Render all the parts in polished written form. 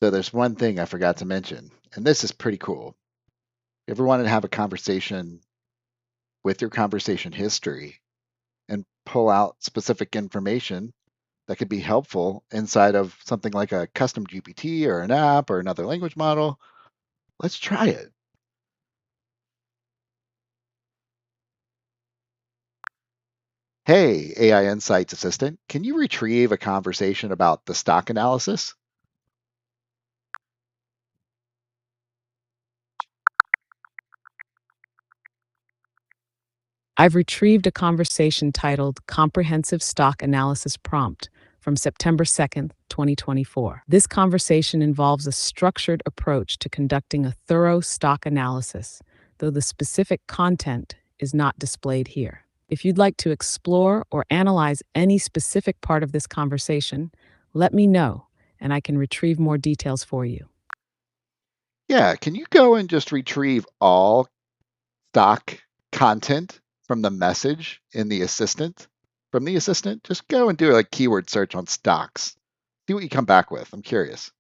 So there's one thing I forgot to mention, and this is pretty cool. You ever wanted to have a conversation with your conversation history and pull out specific information that could be helpful inside of something like a custom GPT or an app or another language model? Let's try it. Hey, AI Insights Assistant, can you retrieve a conversation about the stock analysis? I've retrieved a conversation titled Comprehensive Stock Analysis Prompt from September 2nd, 2024. This conversation involves a structured approach to conducting a thorough stock analysis, though the specific content is not displayed here. If you'd like to explore or analyze any specific part of this conversation, let me know and I can retrieve more details for you. Yeah, can you go and just retrieve all stock content from the message in the assistant? From the assistant, just go and do a keyword search on stocks. See what you come back with. I'm curious.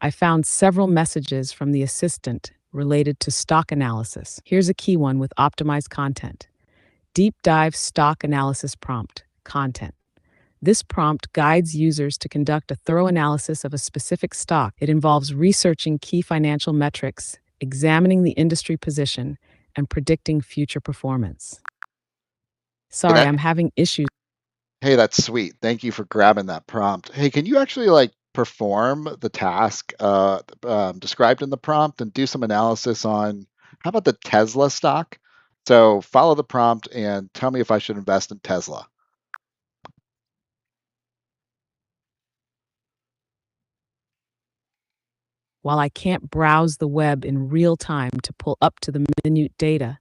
I found several messages from the assistant related to stock analysis. Here's a key one with optimized content. Deep dive stock analysis prompt content. This prompt guides users to conduct a thorough analysis of a specific stock. It involves researching key financial metrics, examining the industry position, and predicting future performance. Hey, Sorry, I'm having issues. hey, that's sweet. Thank you for grabbing that prompt. Hey, can you actually perform the task described in the prompt and do some analysis on how about the Tesla stock? So follow the prompt and tell me if I should invest in Tesla. While I can't browse the web in real time to pull up to the minute data,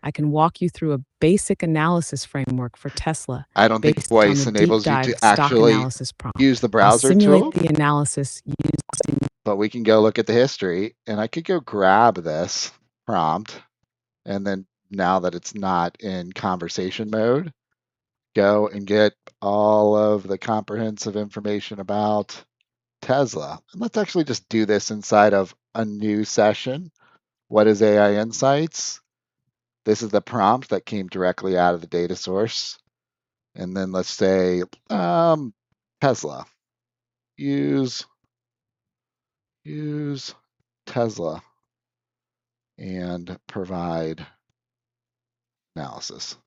I can walk you through a basic analysis framework for Tesla I don't think based on voice the deep enables you dive to stock actually analysis use prompt. the I'll browser simulate tool, the analysis using. but we can go look at the history and I could go grab this prompt and then now that it's not in conversation mode, go and get all of the comprehensive information about Tesla. And let's actually just do this inside of a new session. What is AI Insights? This is the prompt that came directly out of the data source. And then let's say Tesla. Use Tesla and provide analysis.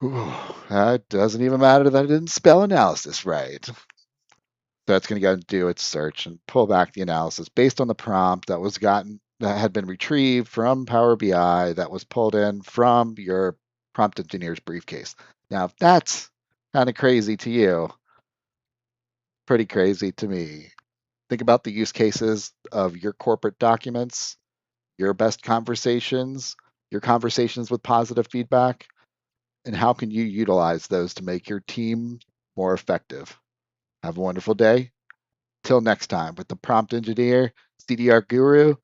Ooh, that doesn't even matter that I didn't spell analysis right. So it's going to go and do its search and pull back the analysis based on the prompt that had been retrieved from Power BI that was pulled in from your prompt engineer's briefcase. Now, if that's kind of crazy to you, pretty crazy to me. Think about the use cases of your corporate documents, your best conversations, your conversations with positive feedback, and how can you utilize those to make your team more effective? Have a wonderful day. Till next time with the prompt engineer, CDR guru,